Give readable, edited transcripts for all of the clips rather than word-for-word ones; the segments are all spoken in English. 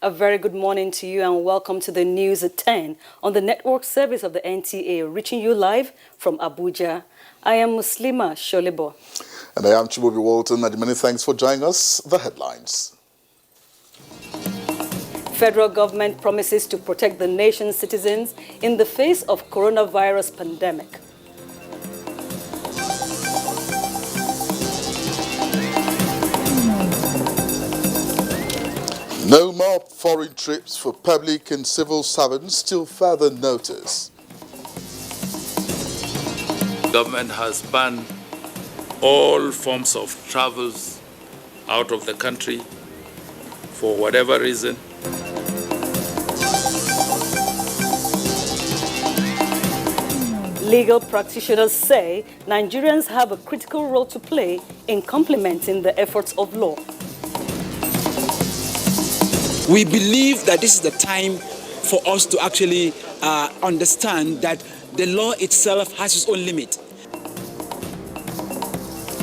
A very good morning to you and welcome to the news at 10 on the network service of the NTA, reaching you live from Abuja. I am Muslima Sholebo. And I am Chibobi Walton, and many thanks for joining us. The headlines. Federal government promises to protect the nation's citizens in the face of coronavirus pandemic. No more foreign trips for public and civil servants till further notice. Government has banned all forms of travels out of the country for whatever reason. Legal practitioners say Nigerians have a critical role to play in complementing the efforts of law. We believe that this is the time for us to actually understand that the law itself has its own limit.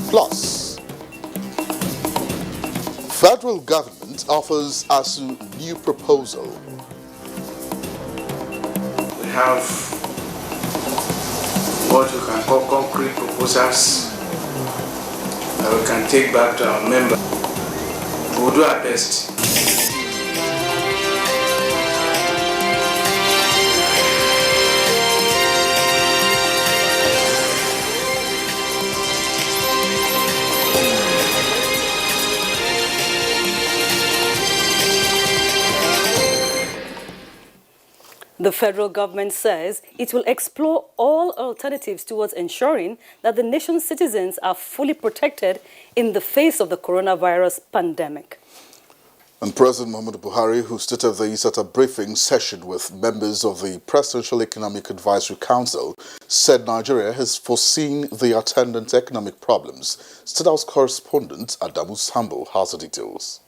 Plus, federal government offers ASU new proposal. We have what we can call concrete proposals that we can take back to our members. We will do our best. The federal government says it will explore all alternatives towards ensuring that the nation's citizens are fully protected in the face of the coronavirus pandemic. And President Muhammadu Buhari, who stated this at a briefing session with members of the Presidential Economic Advisory Council, said Nigeria has foreseen the attendant economic problems. State House correspondent Adamu Sambo has the details.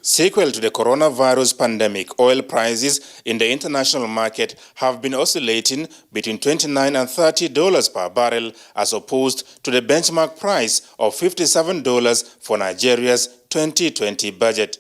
Sequel to the coronavirus pandemic, oil prices in the international market have been oscillating between $29 and $30 per barrel as opposed to the benchmark price of $57 for Nigeria's 2020 budget.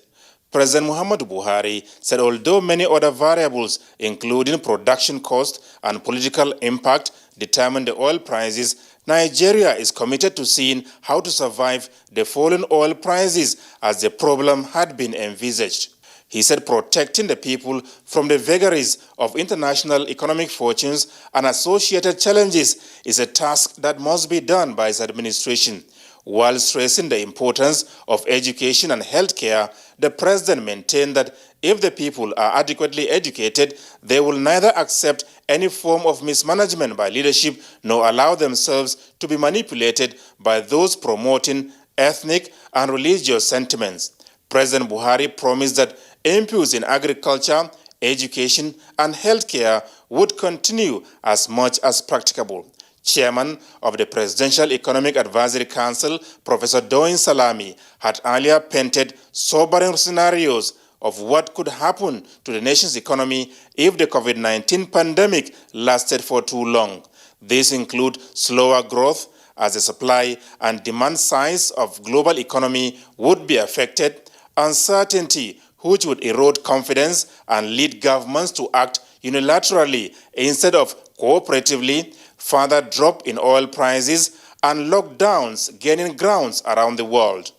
President Muhammadu Buhari said although many other variables, including production cost and political impact, determine the oil prices, Nigeria is committed to seeing how to survive the falling oil prices as the problem had been envisaged. He said protecting the people from the vagaries of international economic fortunes and associated challenges is a task that must be done by his administration. While stressing the importance of education and healthcare, the president maintained that if the people are adequately educated, they will neither accept any form of mismanagement by leadership nor allow themselves to be manipulated by those promoting ethnic and religious sentiments. President Buhari promised that impetus in agriculture, education, and healthcare would continue as much as practicable. Chairman of the Presidential Economic Advisory Council, Professor Doyin Salami, had earlier painted sobering scenarios of what could happen to the nation's economy if the COVID-19 pandemic lasted for too long. These include slower growth as the supply and demand sides of global economy would be affected, uncertainty which would erode confidence and lead governments to act unilaterally instead of cooperatively, further drop in oil prices, and lockdowns gaining grounds around the world.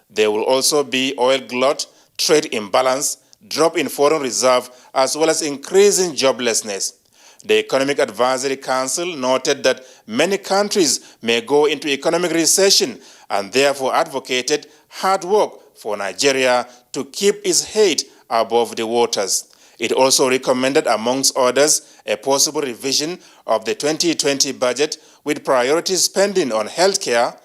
There will also be oil glut, trade imbalance, drop in foreign reserve, as well as increasing joblessness. The Economic Advisory Council noted that many countries may go into economic recession and therefore advocated hard work for Nigeria to keep its head above the waters. It also recommended, amongst others, a possible revision of the 2020 budget with priority spending on healthcare,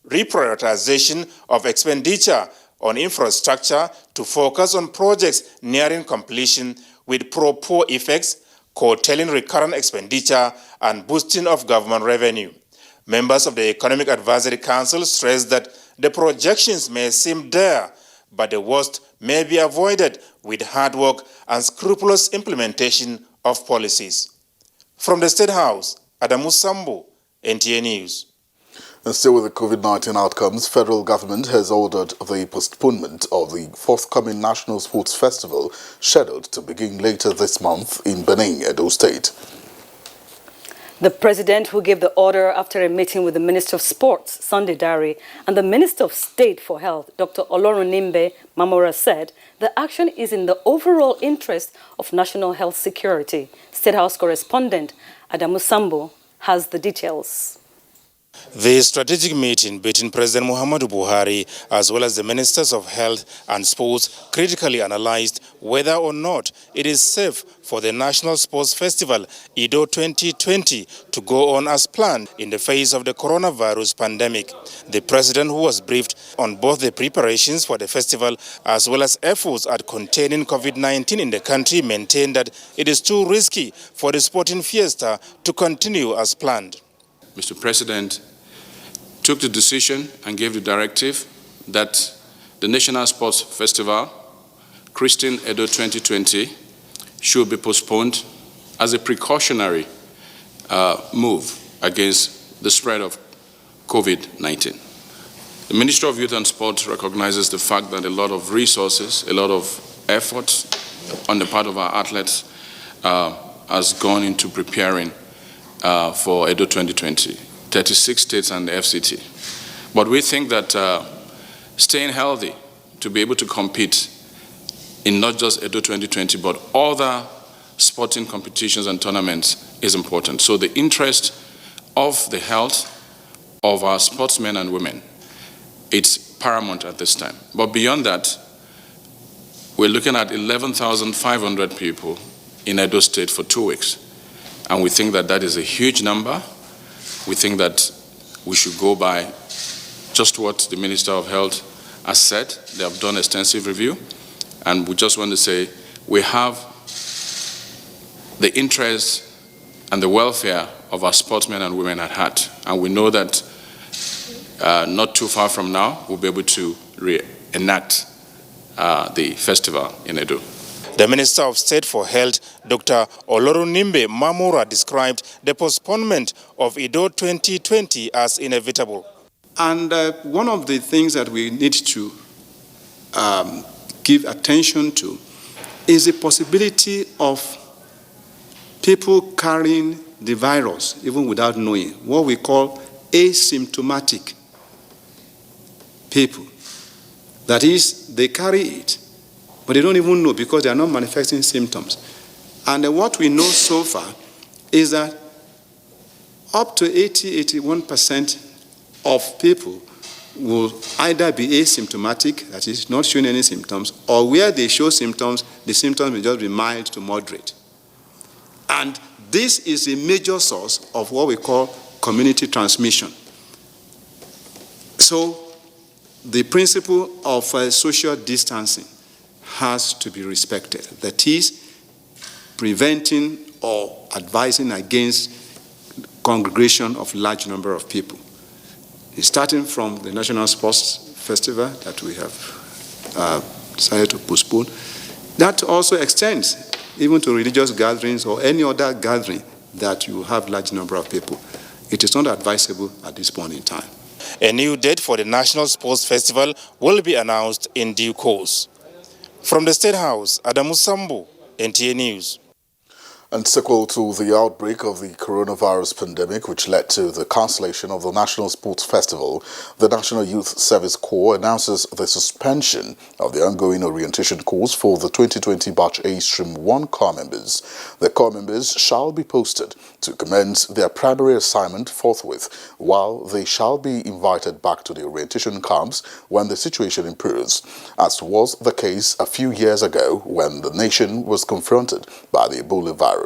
reprioritization of expenditure on infrastructure to focus on projects nearing completion with pro-poor effects, curtailing recurrent expenditure, and boosting of government revenue. Members of the Economic Advisory Council stressed that the projections may seem dire, but the worst may be avoided with hard work and scrupulous implementation of policies. From the State House, Adamu Sambo, NTA News. And still with the COVID-19 outcomes, federal government has ordered the postponement of the forthcoming National Sports Festival scheduled to begin later this month in Benin, Edo State. The president, who gave the order after a meeting with the Minister of Sports, Sunday Dare, and the Minister of State for Health, Dr. Olorunimbe Mamora, said the action is in the overall interest of national health security. State House correspondent Adamu Sambo has the details. The strategic meeting between President Muhammadu Buhari as well as the Ministers of Health and Sports critically analyzed whether or not it is safe for the National Sports Festival Edo 2020 to go on as planned in the face of the coronavirus pandemic. The president, who was briefed on both the preparations for the festival as well as efforts at containing COVID-19 in the country, maintained that it is too risky for the sporting fiesta to continue as planned. Mr. President took the decision and gave the directive that the National Sports Festival, Christine Edo 2020, should be postponed as a precautionary move against the spread of COVID-19. The Ministry of Youth and Sport recognizes the fact that a lot of resources, a lot of effort on the part of our athletes has gone into preparing for Edo 2020, 36 states and the FCT. But we think that staying healthy to be able to compete in not just Edo 2020, but other sporting competitions and tournaments is important. So the interest of the health of our sportsmen and women, it's paramount at this time. But beyond that, we're looking at 11,500 people in Edo State for 2 weeks. And we think that that is a huge number. We think that we should go by just what the Minister of Health has said. They have done extensive review. And we just want to say we have the interest and the welfare of our sportsmen and women at heart. And we know that not too far from now, we'll be able to reenact the festival in Edo. The Minister of State for Health, Dr. Olorunimbe Mamora, described the postponement of Edo 2020 as inevitable. And one of the things that we need to give attention to is the possibility of people carrying the virus even without knowing, what we call asymptomatic people. That is, they carry it, but they don't even know because they are not manifesting symptoms. And what we know so far is that up to 80–81% of people will either be asymptomatic, that is, not showing any symptoms, or where they show symptoms, the symptoms may just be mild to moderate. And this is a major source of what we call community transmission. So the principle of social distancing has to be respected. That is, preventing or advising against congregation of large number of people. Starting from the National Sports Festival that we have decided to postpone, that also extends even to religious gatherings or any other gathering that you have large number of people. It is not advisable at this point in time. A new date for the National Sports Festival will be announced in due course. From the State House, Adamu Sambo, NTA News. And sequel to the outbreak of the coronavirus pandemic, which led to the cancellation of the National Sports Festival, the National Youth Service Corps announces the suspension of the ongoing orientation course for the 2020 Batch A Stream 1 Corps members. The Corps members shall be posted to commence their primary assignment forthwith, while they shall be invited back to the orientation camps when the situation improves, as was the case a few years ago when the nation was confronted by the Ebola virus.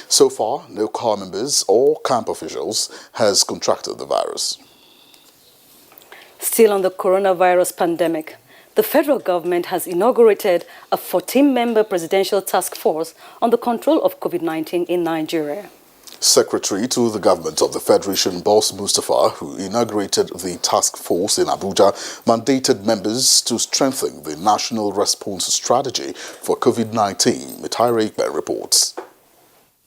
So far, no Corps members or camp officials has contracted the virus. Still on the coronavirus pandemic, the federal government has inaugurated a 14-member presidential task force on the control of COVID-19 in Nigeria. Secretary to the government of the Federation, Boss Mustapha, who inaugurated the task force in Abuja, mandated members to strengthen the national response strategy for COVID-19. Mitaire Ikben reports.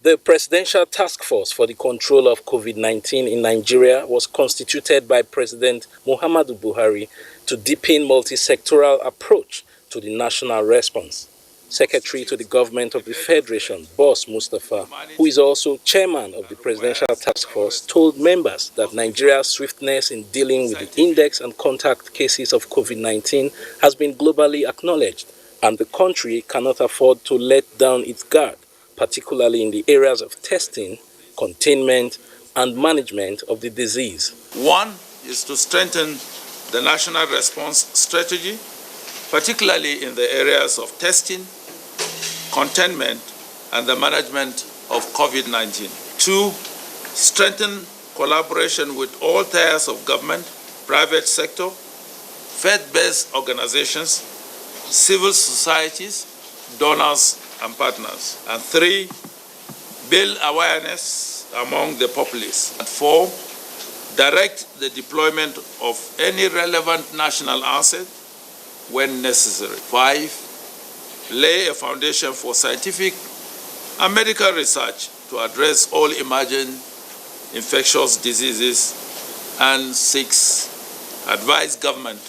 The Presidential Task Force for the Control of COVID-19 in Nigeria was constituted by President Muhammadu Buhari to deepen multi-sectoral approach to the national response. Secretary to the Government of the Federation, Boss Mustapha, who is also chairman of the Presidential Task Force, told members that Nigeria's swiftness in dealing with the index and contact cases of COVID-19 has been globally acknowledged, and the country cannot afford to let down its guard, particularly in the areas of testing, containment, and management of the disease. One is to strengthen the national response strategy, particularly in the areas of testing, containment, and the management of COVID-19. Two, strengthen collaboration with all tiers of government, private sector, faith-based organizations, civil societies, donors, and partners. And three, build awareness among the populace. And four, direct the deployment of any relevant national asset when necessary. Five, lay a foundation for scientific and medical research to address all emerging infectious diseases. And six, advise government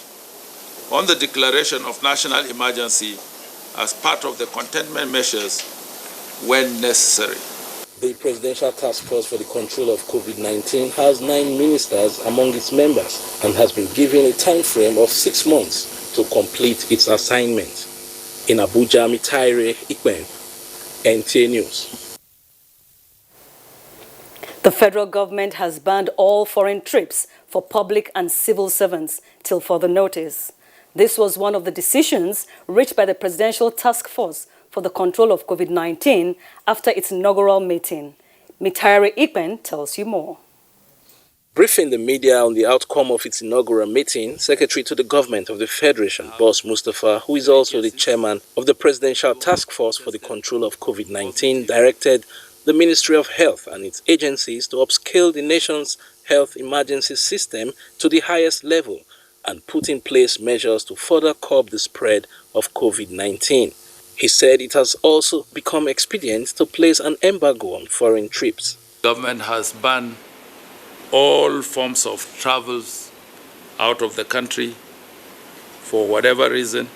on the declaration of national emergency as part of the containment measures when necessary. The Presidential Task Force for the Control of COVID-19 has 9 ministers among its members and has been given a time frame of 6 months to complete its assignment. In Abuja, Mitaire Ikpen, NTA News. The federal government has banned all foreign trips for public and civil servants till further notice. This was one of the decisions reached by the Presidential Task Force for the Control of COVID-19 after its inaugural meeting. Mitaire Ikpen tells you more. Briefing the media on the outcome of its inaugural meeting, Secretary to the Government of the Federation, Boss Mustapha, who is also the chairman of the Presidential Task Force for the Control of COVID-19, directed the Ministry of Health and its agencies to upscale the nation's health emergency system to the highest level and put in place measures to further curb the spread of COVID-19. He said it has also become expedient to place an embargo on foreign trips. Government has banned all forms of travels out of the country for whatever reason,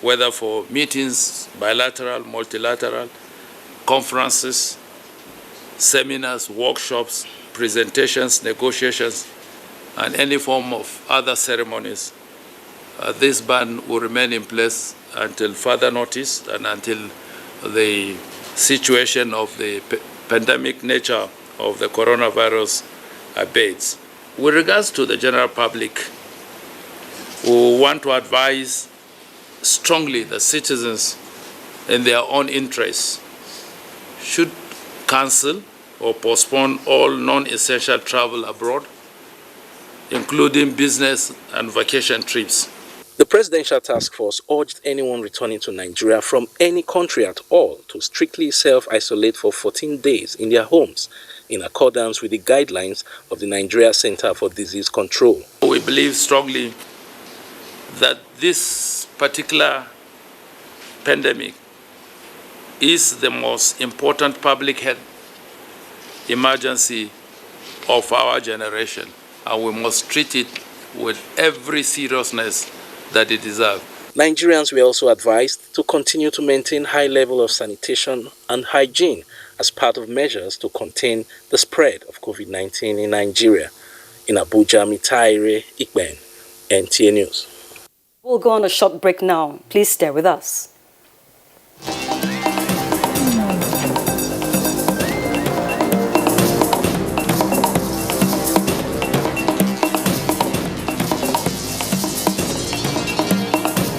whether for meetings, bilateral, multilateral, conferences, seminars, workshops, presentations, negotiations, and any form of other ceremonies. This ban will remain in place until further notice and until the situation of the pandemic nature of the coronavirus abates. With regards to the general public, we want to advise strongly the citizens in their own interests should cancel or postpone all non-essential travel abroad, including business and vacation trips. The Presidential Task Force urged anyone returning to Nigeria from any country at all to strictly self-isolate for 14 days in their homes, in accordance with the guidelines of the Nigeria Center for Disease Control. We believe strongly that this particular pandemic is the most important public health emergency of our generation, and we must treat it with every seriousness that it deserves. Nigerians were also advised to continue to maintain high level of sanitation and hygiene as part of measures to contain the spread of COVID-19 in Nigeria. In Abuja, Mitaire Ikpen, NTA News. We'll go on a short break now. Please stay with us.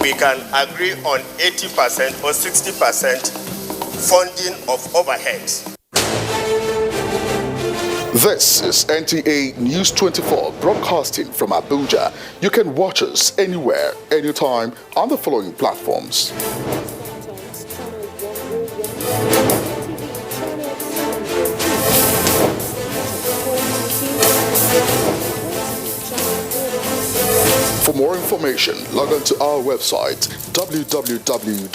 We can agree on 80% or 60% funding of overheads. This is NTA News 24 broadcasting from Abuja. You can watch us anywhere, anytime on the following platforms. For more information, log on to our website www.nta.ng,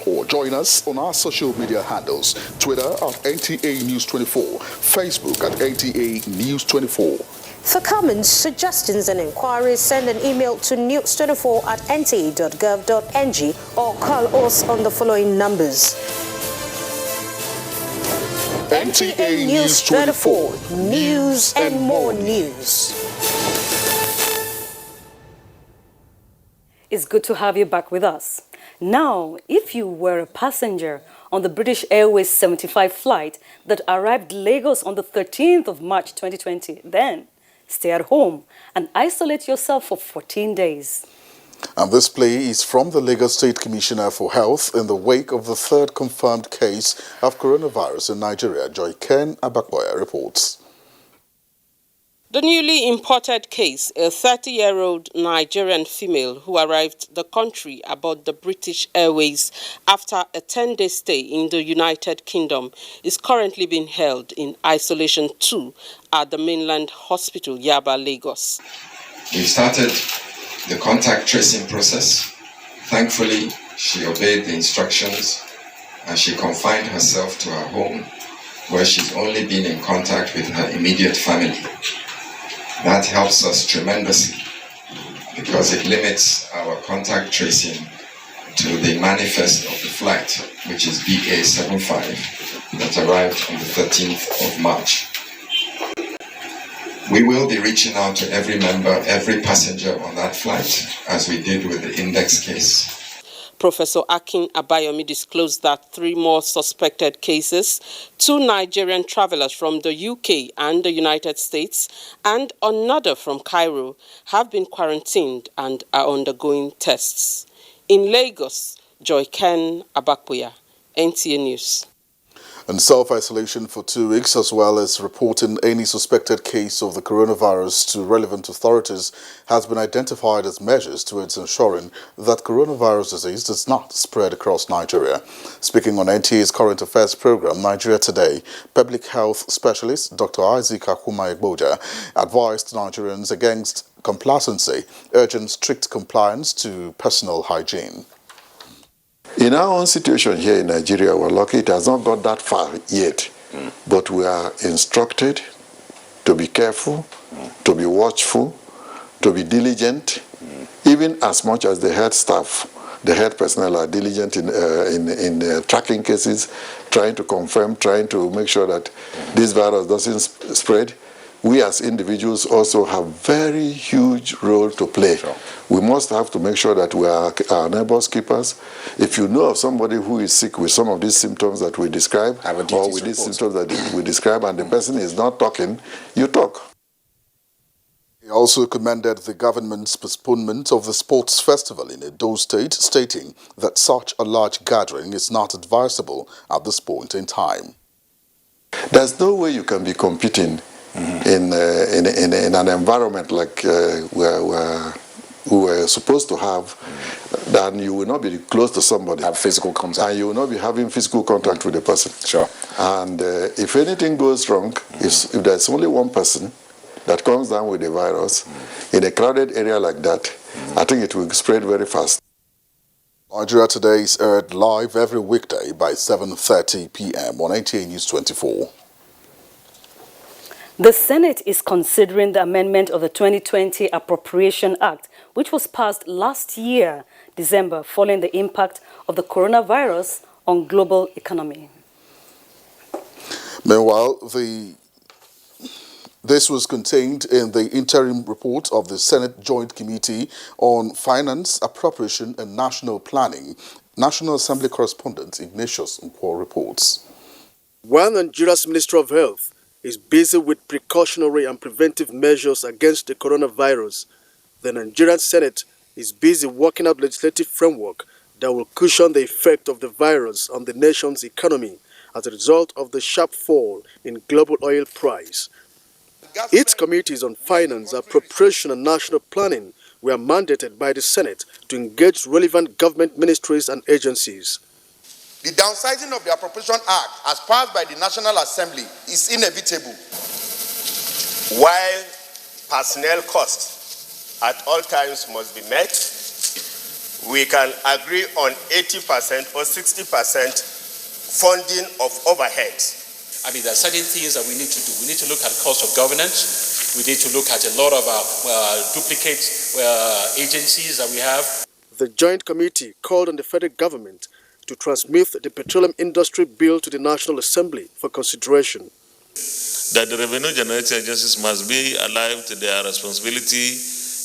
or join us on our social media handles: Twitter at NTA News 24, Facebook at NTA News 24. For comments, suggestions and inquiries, send an email to news24@nta.gov.ng or call us on the following numbers. NTA News 24, news and more news. It's good to have you back with us. Now, if you were a passenger on the British Airways 75 flight that arrived Lagos on the 13th of March 2020, then stay at home and isolate yourself for 14 days. And this play is from the Lagos State Commissioner for Health in the wake of the third confirmed case of coronavirus in Nigeria. Joy Ken Abakboya reports. The newly imported case, a 30-year-old Nigerian female who arrived the country aboard the British Airways after a 10-day stay in the United Kingdom, is currently being held in isolation 2 at the mainland hospital, Yaba, Lagos. We started the contact tracing process. Thankfully, she obeyed the instructions and she confined herself to her home, where she's only been in contact with her immediate family. That helps us tremendously because it limits our contact tracing to the manifest of the flight, which is BA75, that arrived on the 13th of March. We will be reaching out to every member, every passenger on that flight, as we did with the index case. Professor Akin Abayomi disclosed that 3 more suspected cases, 2 Nigerian travelers from the UK and the United States, and another from Cairo, have been quarantined and are undergoing tests. In Lagos, Joy Ken Abakboya, NTA News. And self-isolation for 2 weeks, as well as reporting any suspected case of the coronavirus to relevant authorities, has been identified as measures towards ensuring that coronavirus disease does not spread across Nigeria. Speaking on NTA's current affairs program, Nigeria Today, public health specialist Dr. Isaac Akuma Egboja advised Nigerians against complacency, urging strict compliance to personal hygiene. In our own situation here in Nigeria, we're lucky it has not got that far yet, but we are instructed to be careful, to be watchful, to be diligent, even as much as the health staff, the health personnel are diligent in tracking cases, trying to confirm, trying to make sure that this virus doesn't spread. We as individuals also have very huge role to play. Sure. We must have to make sure that we are our neighbors' keepers. If you know of somebody who is sick with some of these symptoms that we describe, or with these symptoms that we describe, and the person is not talking, you talk. He also commended the government's postponement of the sports festival in Edo State, stating that such a large gathering is not advisable at this point in time. There's no way you can be competing in an environment like we were supposed to have, then you will not be close to somebody. Have physical contact. And you will not be having physical contact with the person. Sure. And if anything goes wrong, if there's only one person that comes down with the virus in a crowded area like that, I think it will spread very fast. Nigeria Today is aired live every weekday by 7:30 p.m. on NTA News 24. The Senate is considering the amendment of the 2020 Appropriation Act, which was passed last year, December, following the impact of the coronavirus on global economy. Meanwhile, this was contained in the interim report of the Senate Joint Committee on Finance, Appropriation and National Planning. National Assembly correspondent Ignatius Nkwo reports. While Nigeria's Minister of Health is busy with precautionary and preventive measures against the coronavirus, the Nigerian Senate is busy working out legislative framework that will cushion the effect of the virus on the nation's economy as a result of the sharp fall in global oil price. Its committees on finance, appropriation and national planning were mandated by the Senate to engage relevant government ministries and agencies. The downsizing of the Appropriation Act as passed by the National Assembly is inevitable. While personnel costs at all times must be met, we can agree on 80% or 60% funding of overheads. I mean, there are certain things that we need to do. We need to look at cost of governance. We need to look at a lot of duplicate agencies that we have. The Joint Committee called on the federal government to transmit the Petroleum Industry Bill to the National Assembly for consideration. That the revenue generating agencies must be alive to their responsibility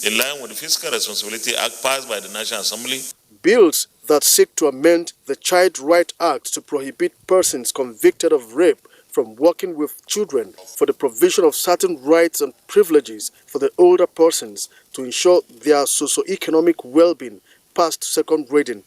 in line with the Fiscal Responsibility Act passed by the National Assembly. Bills that seek to amend the Child Right Act to prohibit persons convicted of rape from working with children for the provision of certain rights and privileges for the older persons to ensure their socio-economic well-being passed second reading.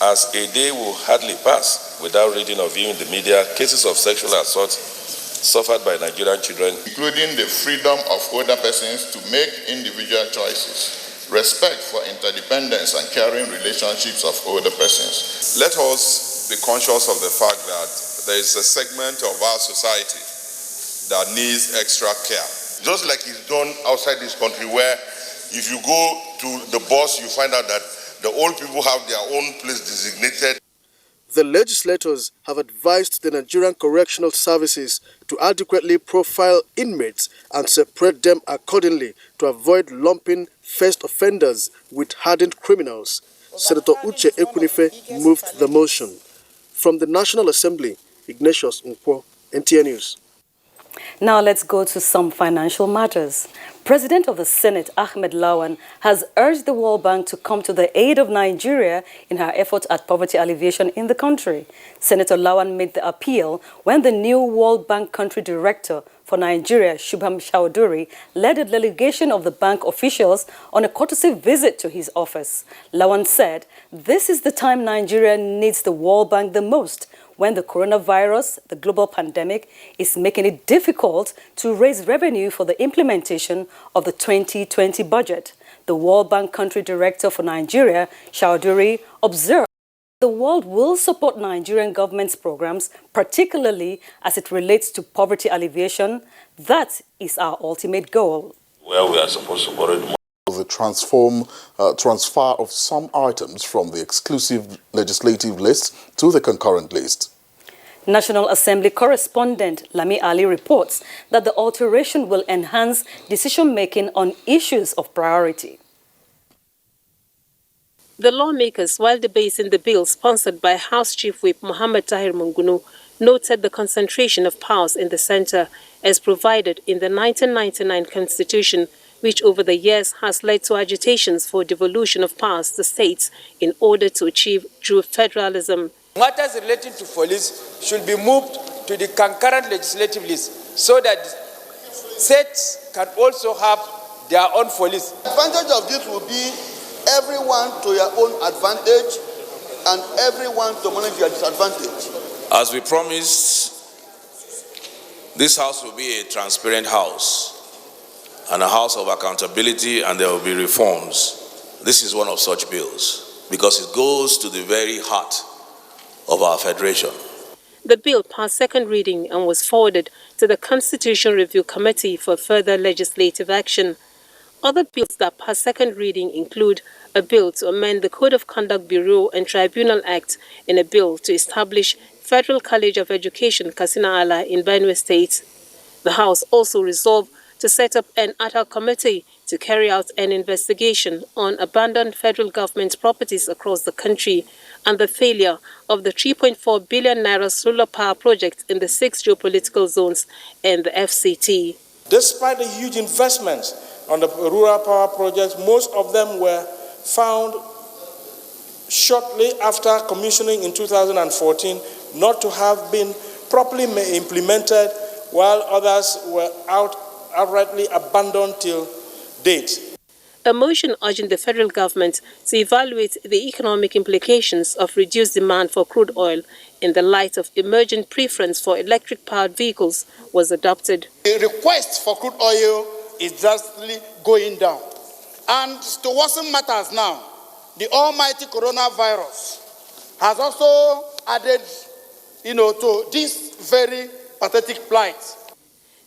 As a day will hardly pass without reading or viewing the media cases of sexual assault suffered by Nigerian children, including the freedom of older persons to make individual choices, respect for interdependence and caring relationships of older persons. Let us be conscious of the fact that there is a segment of our society that needs extra care. Just like it's done outside this country, where if you go to the bus, you find out that the old people have their own place designated. The legislators have advised the Nigerian Correctional Services to adequately profile inmates and separate them accordingly to avoid lumping first offenders with hardened criminals. Senator Uche Ekwunife moved the motion. From the National Assembly, Ignatius Nkwo, NTN News. Now let's go to some financial matters. President of the Senate, Ahmed Lawan, has urged the World Bank to come to the aid of Nigeria in her efforts at poverty alleviation in the country. Senator Lawan made the appeal when the new World Bank Country Director for Nigeria, Shubham Chowdhury, led a delegation of the bank officials on a courtesy visit to his office. Lawan said, "This is the time Nigeria needs the World Bank the most, when the coronavirus, the global pandemic, is making it difficult to raise revenue for the implementation of the 2020 budget." The World Bank Country Director for Nigeria, Chowdhury, observed the world will support Nigerian government's programs, particularly as it relates to poverty alleviation. That is our ultimate goal. Where we are supposed to borrow the money. The transfer of some items from the exclusive legislative list to the concurrent list. National Assembly correspondent Lami Ali reports that the alteration will enhance decision-making on issues of priority. The lawmakers, while debating the bill sponsored by House Chief Whip Mohammed Tahir Mungunu, noted the concentration of powers in the center as provided in the 1999 Constitution, which over the years has led to agitations for devolution of powers to states in order to achieve true federalism. Matters relating to police should be moved to the concurrent legislative list so that states can also have their own police. The advantage of this will be everyone to your own advantage and everyone to manage your disadvantage. As we promised, this house will be a transparent house and a house of accountability, and there will be reforms. This is one of such bills because it goes to the very heart of our federation. The bill passed second reading and was forwarded to the Constitution Review Committee for further legislative action. Other bills that passed second reading include a bill to amend the Code of Conduct Bureau and Tribunal Act and a bill to establish Federal College of Education, Katsina Ala in Benue State. The House also resolved to set up an ad hoc committee to carry out an investigation on abandoned federal government properties across the country and the failure of the 3.4 billion naira solar power project in the 6 geopolitical zones and the FCT. Despite the huge investments on the rural power projects, most of them were found shortly after commissioning in 2014 not to have been properly implemented, while others were outrightly abandoned till date. A motion urging the federal government to evaluate the economic implications of reduced demand for crude oil in the light of emerging preference for electric-powered vehicles was adopted. The request for crude oil is drastically going down. And to worsen matters now, the almighty coronavirus has also added, to this very pathetic plight.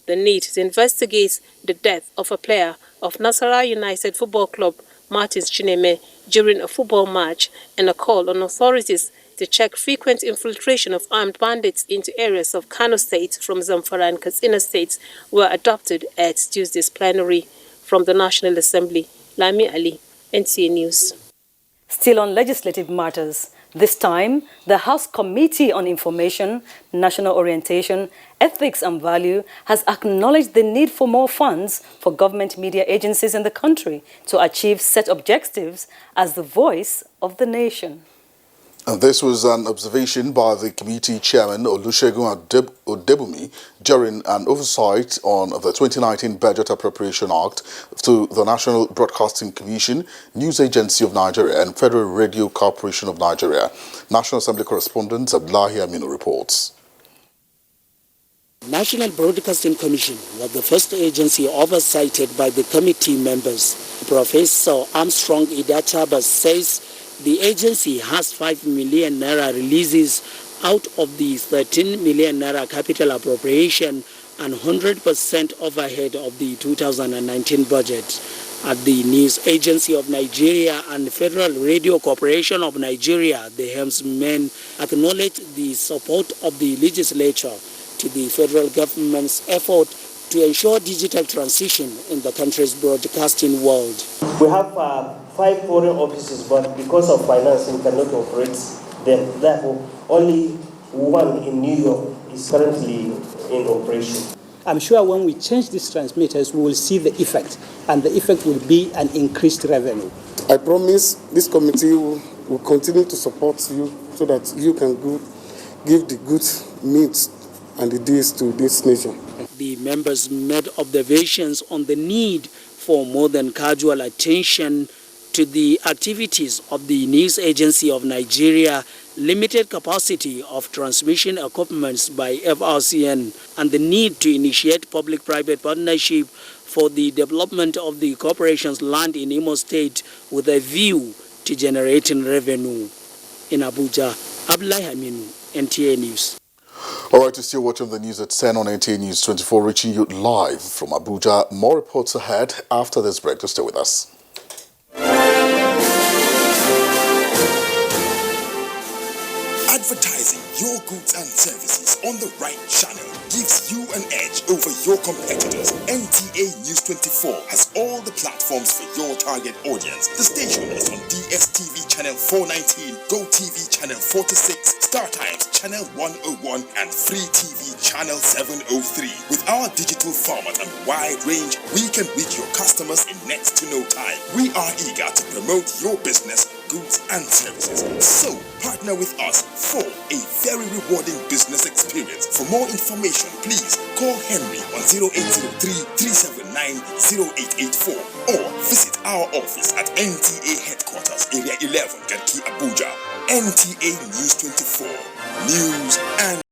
The need to investigate the death of a player of Nasarawa United Football Club, Martins Chineme, during a football match, and a call on authorities to check frequent infiltration of armed bandits into areas of Kano State from Zamfara and Katsina states were adopted at Tuesday's plenary. From the National Assembly, Lami Ali, NTA News. Still on legislative matters, this time, the House Committee on Information, National Orientation, Ethics and Value has acknowledged the need for more funds for government media agencies in the country to achieve set objectives as the voice of the nation. And this was an observation by the committee chairman Olusegun Odebumi during an oversight on the 2019 Budget Appropriation Act to the National Broadcasting Commission, News Agency of Nigeria and Federal Radio Corporation of Nigeria. National Assembly correspondent Abdullahi Aminu reports. National Broadcasting Commission was the first agency oversighted by the committee members. Professor Armstrong Idachaba says the agency has 5 million naira releases out of the 13 million naira capital appropriation and 100% overhead of the 2019 budget. At the News Agency of Nigeria and Federal Radio Corporation of Nigeria, the helmsmen acknowledged the support of the legislature to the federal government's effort to ensure digital transition in the country's broadcasting world. We have 5 foreign offices, but because of finance, we cannot operate them. Therefore, only one in New York is currently in operation. I'm sure when we change these transmitters, we will see the effect, and the effect will be an increased revenue. I promise this committee will continue to support you so that you can give the good meat and the deeds to this nation. The members made observations on the need for more than casual attention to the activities of the News Agency of Nigeria, limited capacity of transmission equipments by FRCN, and the need to initiate public-private partnership for the development of the corporation's land in Imo State with a view to generating revenue. In Abuja, Abdullahi Aminu, NTA News. All right, you're still watching the news at 10 on NTA News 24, reaching you live from Abuja. More reports ahead after this break. Just stay with us. Advertising your goods and services on the right channel gives you an edge over your competitors. NTA News 24 has all the platforms for your target audience. The station is on DSTV channel 419, GoTV channel 46, StarTimes channel 101, and Free TV channel 703. With our digital format and wide range, we can reach your customers in next to no time. We are eager to promote your business, goods and services. So, partner with us for a very rewarding business experience. For more information, please call Henry on 0803-379-0884 or visit our office at NTA Headquarters, Area 11, Garki, Abuja. NTA News 24. News and